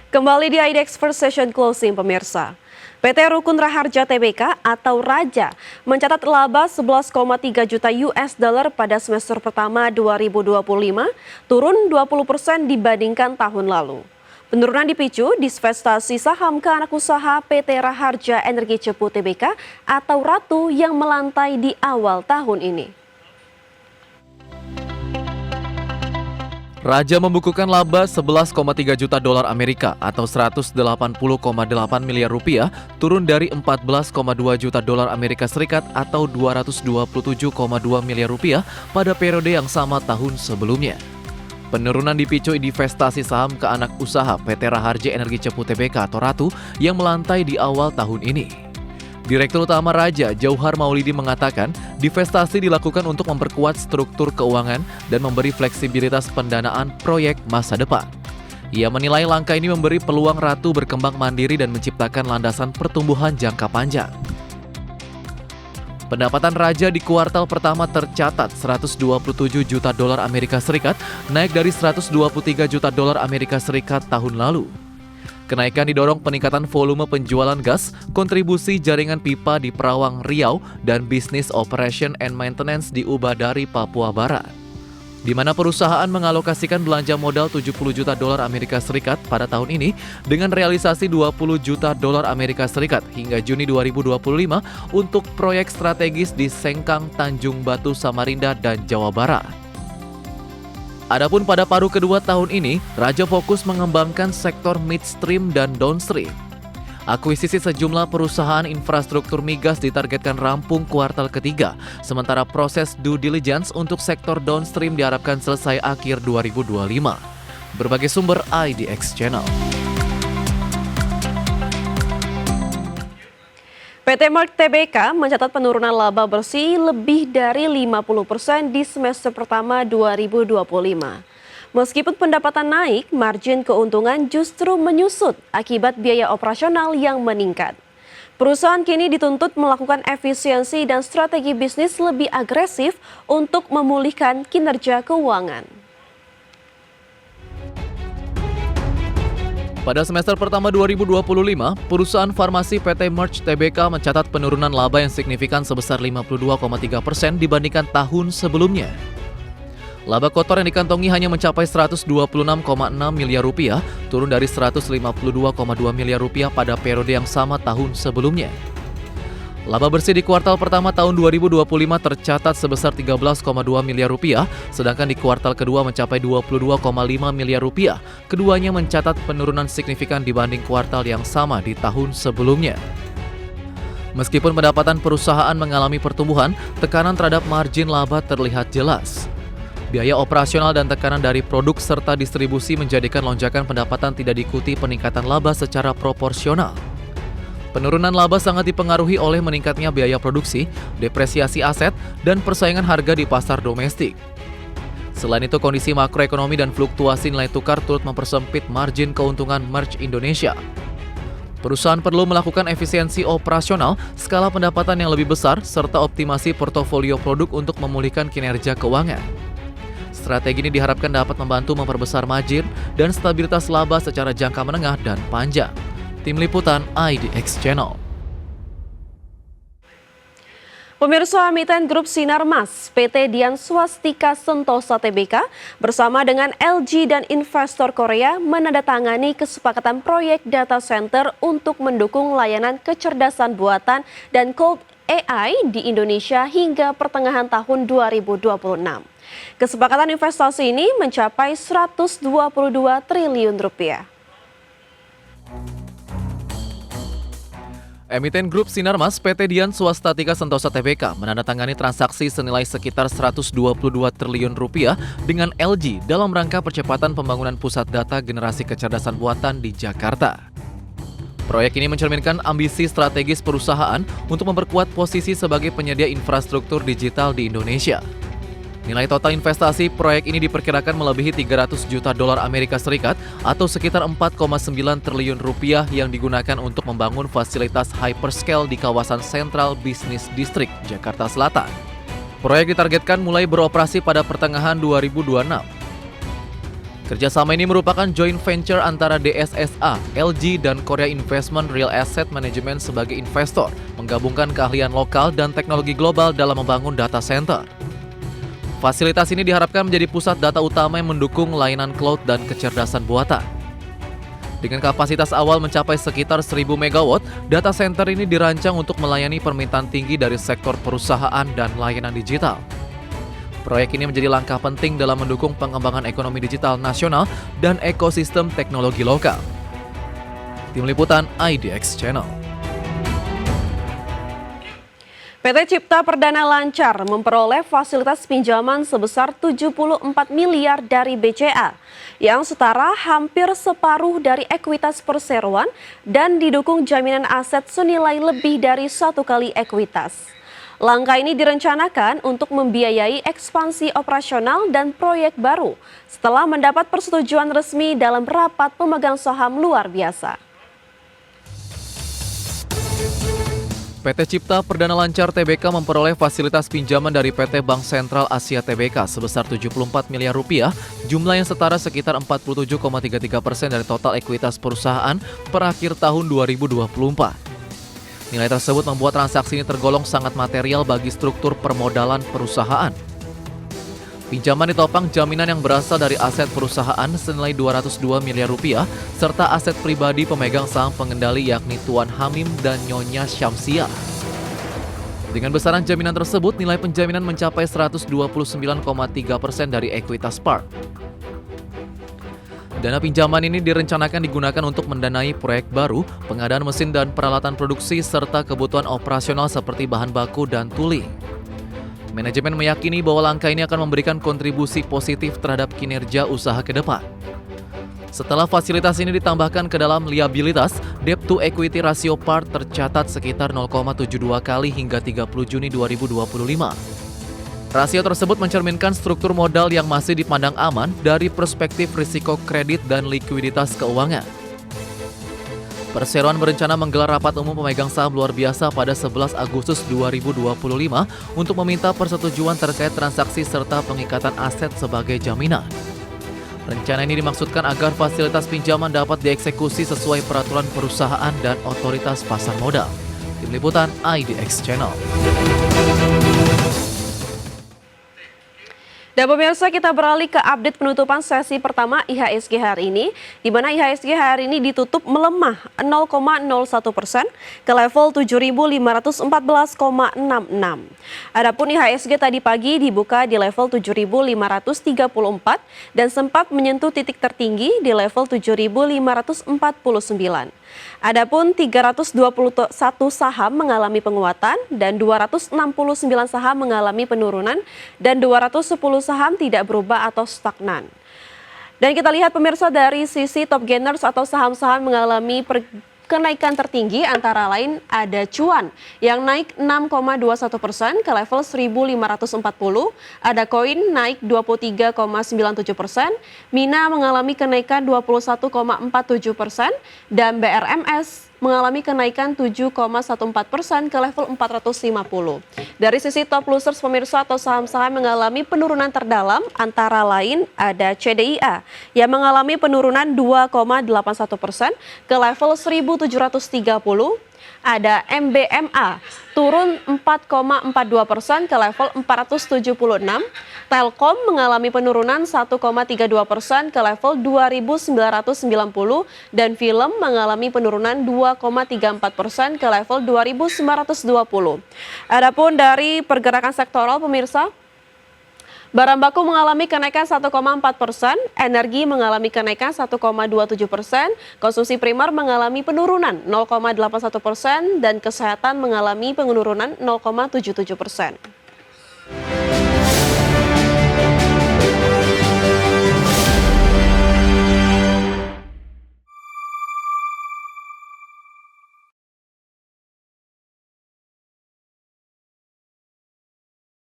Kembali di IDX First Session Closing pemirsa. PT Rukun Raharja Tbk atau Raja mencatat laba 11,3 juta US dollar pada semester pertama 2025, turun 20% dibandingkan tahun lalu. Penurunan dipicu divestasi saham ke anak usaha PT Raharja Energi Cepu Tbk atau Ratu yang melantai di awal tahun ini. Raja membukukan laba 11,3 juta dolar Amerika atau 180,8 miliar rupiah, turun dari 14,2 juta dolar Amerika Serikat atau 227,2 miliar rupiah pada periode yang sama tahun sebelumnya. Penurunan dipicu divestasi saham ke anak usaha PT Raharja Energi Cepu Tbk atau Ratu yang melantai di awal tahun ini. Direktur Utama Raja, Jauhar Maulidi mengatakan, divestasi dilakukan untuk memperkuat struktur keuangan dan memberi fleksibilitas pendanaan proyek masa depan. Ia menilai langkah ini memberi peluang Ratu berkembang mandiri dan menciptakan landasan pertumbuhan jangka panjang. Pendapatan Raja di kuartal pertama tercatat 127 juta dolar Amerika Serikat, naik dari 123 juta dolar Amerika Serikat tahun lalu. Kenaikan didorong peningkatan volume penjualan gas, kontribusi jaringan pipa di Perawang, Riau, dan bisnis operation and maintenance di Ubadari, Papua Barat. Di mana perusahaan mengalokasikan belanja modal 70 juta dolar Amerika Serikat pada tahun ini dengan realisasi 20 juta dolar Amerika Serikat hingga Juni 2025 untuk proyek strategis di Sengkang, Tanjung Batu, Samarinda, dan Jawa Barat. Adapun pada paruh kedua tahun ini, Raja fokus mengembangkan sektor midstream dan downstream. Akuisisi sejumlah perusahaan infrastruktur migas ditargetkan rampung kuartal ketiga, sementara proses due diligence untuk sektor downstream diharapkan selesai akhir 2025. Berbagai sumber IDX Channel. PT Mark Tbk mencatat penurunan laba bersih lebih dari 50% di semester pertama 2025. Meskipun pendapatan naik, margin keuntungan justru menyusut akibat biaya operasional yang meningkat. Perusahaan kini dituntut melakukan efisiensi dan strategi bisnis lebih agresif untuk memulihkan kinerja keuangan. Pada semester pertama 2025, perusahaan farmasi PT Merch Tbk mencatat penurunan laba yang signifikan sebesar 52,3% dibandingkan tahun sebelumnya. Laba kotor yang dikantongi hanya mencapai 126,6 miliar rupiah, turun dari 152,2 miliar rupiah pada periode yang sama tahun sebelumnya. Laba bersih di kuartal pertama tahun 2025 tercatat sebesar 13,2 miliar rupiah, sedangkan di kuartal kedua mencapai 22,5 miliar rupiah. Keduanya mencatat penurunan signifikan dibanding kuartal yang sama di tahun sebelumnya. Meskipun pendapatan perusahaan mengalami pertumbuhan, tekanan terhadap margin laba terlihat jelas. Biaya operasional dan tekanan dari produk serta distribusi menjadikan lonjakan pendapatan tidak diikuti peningkatan laba secara proporsional. Penurunan laba sangat dipengaruhi oleh meningkatnya biaya produksi, depresiasi aset, dan persaingan harga di pasar domestik. Selain itu, kondisi makroekonomi dan fluktuasi nilai tukar turut mempersempit margin keuntungan Merch Indonesia. Perusahaan perlu melakukan efisiensi operasional, skala pendapatan yang lebih besar, serta optimasi portofolio produk untuk memulihkan kinerja keuangan. Strategi ini diharapkan dapat membantu memperbesar margin dan stabilitas laba secara jangka menengah dan panjang. Tim Liputan IDX Channel. Pemirsa, emiten grup Sinarmas, PT Dian Swastika Sentosa Tbk bersama dengan LG dan investor Korea menandatangani kesepakatan proyek data center untuk mendukung layanan kecerdasan buatan dan cloud AI di Indonesia hingga pertengahan tahun 2026. Kesepakatan investasi ini mencapai 122 triliun rupiah. Emiten grup Sinarmas PT Dian Swastika Sentosa Tbk menandatangani transaksi senilai sekitar 122 triliun rupiah dengan LG dalam rangka percepatan pembangunan pusat data generasi kecerdasan buatan di Jakarta. Proyek ini mencerminkan ambisi strategis perusahaan untuk memperkuat posisi sebagai penyedia infrastruktur digital di Indonesia. Nilai total investasi proyek ini diperkirakan melebihi 300 juta dolar Amerika Serikat atau sekitar 4,9 triliun rupiah yang digunakan untuk membangun fasilitas hyperscale di kawasan Central Business District, Jakarta Selatan. Proyek ditargetkan mulai beroperasi pada pertengahan 2026. Kerjasama ini merupakan joint venture antara DSSA, LG, dan Korea Investment Real Asset Management sebagai investor, menggabungkan keahlian lokal dan teknologi global dalam membangun data center. Fasilitas ini diharapkan menjadi pusat data utama yang mendukung layanan cloud dan kecerdasan buatan. Dengan kapasitas awal mencapai sekitar 1.000 MW, data center ini dirancang untuk melayani permintaan tinggi dari sektor perusahaan dan layanan digital. Proyek ini menjadi langkah penting dalam mendukung pengembangan ekonomi digital nasional dan ekosistem teknologi lokal. Tim Liputan IDX Channel. PT Cipta Perdana Lancar memperoleh fasilitas pinjaman sebesar 74 miliar dari BCA, yang setara hampir separuh dari ekuitas perseroan dan didukung jaminan aset senilai lebih dari 1 kali ekuitas. Langkah ini direncanakan untuk membiayai ekspansi operasional dan proyek baru setelah mendapat persetujuan resmi dalam rapat pemegang saham luar biasa. PT Cipta Perdana Lancar Tbk memperoleh fasilitas pinjaman dari PT Bank Sentral Asia Tbk sebesar 74 miliar rupiah, jumlah yang setara sekitar 47,33% dari total ekuitas perusahaan per akhir tahun 2024. Nilai tersebut membuat transaksi ini tergolong sangat material bagi struktur permodalan perusahaan. Pinjaman ditopang jaminan yang berasal dari aset perusahaan senilai 202 miliar rupiah serta aset pribadi pemegang saham pengendali yakni Tuan Hamim dan Nyonya Syamsiah. Dengan besaran jaminan tersebut, nilai penjaminan mencapai 129,3% dari ekuitas par. Dana pinjaman ini direncanakan digunakan untuk mendanai proyek baru, pengadaan mesin dan peralatan produksi, serta kebutuhan operasional seperti bahan baku dan tooling. Manajemen meyakini bahwa langkah ini akan memberikan kontribusi positif terhadap kinerja usaha ke depan. Setelah fasilitas ini ditambahkan ke dalam liabilitas, debt to equity ratio par tercatat sekitar 0,72 kali hingga 30 Juni 2025. Rasio tersebut mencerminkan struktur modal yang masih dipandang aman dari perspektif risiko kredit dan likuiditas keuangan. Perseroan berencana menggelar rapat umum pemegang saham luar biasa pada 11 Agustus 2025 untuk meminta persetujuan terkait transaksi serta pengikatan aset sebagai jaminan. Rencana ini dimaksudkan agar fasilitas pinjaman dapat dieksekusi sesuai peraturan perusahaan dan otoritas pasar modal. Tim Liputan IDX Channel. Dan pemirsa, kita beralih ke update penutupan sesi pertama IHSG hari ini, di mana IHSG hari ini ditutup melemah 0,01% ke level 7.514,66. Adapun IHSG tadi pagi dibuka di level 7.534 dan sempat menyentuh titik tertinggi di level 7.549. Adapun 321 saham mengalami penguatan dan 269 saham mengalami penurunan dan 210 saham tidak berubah atau stagnan. Dan kita lihat pemirsa dari sisi top gainers atau saham-saham mengalami kenaikan tertinggi antara lain ada Cuan yang naik 6,21% ke level 1.540, ada Koin naik 23,97%, Mina mengalami kenaikan 21,47% dan BRMS mengalami kenaikan 7,14% ke level 450. Dari sisi top losers pemirsa atau saham-saham mengalami penurunan terdalam antara lain ada CDIA yang mengalami penurunan 2,81% ke level 1.730. Ada MBMA turun 4,42% ke level 476. Telkom mengalami penurunan 1,32% ke level 2.990 dan film mengalami penurunan 2,34% ke level 2.920. Adapun dari pergerakan sektoral pemirsa, barang baku mengalami kenaikan 1,4%, energi mengalami kenaikan 1,27%, konsumsi primer mengalami penurunan 0,81% dan kesehatan mengalami penurunan 0,77%.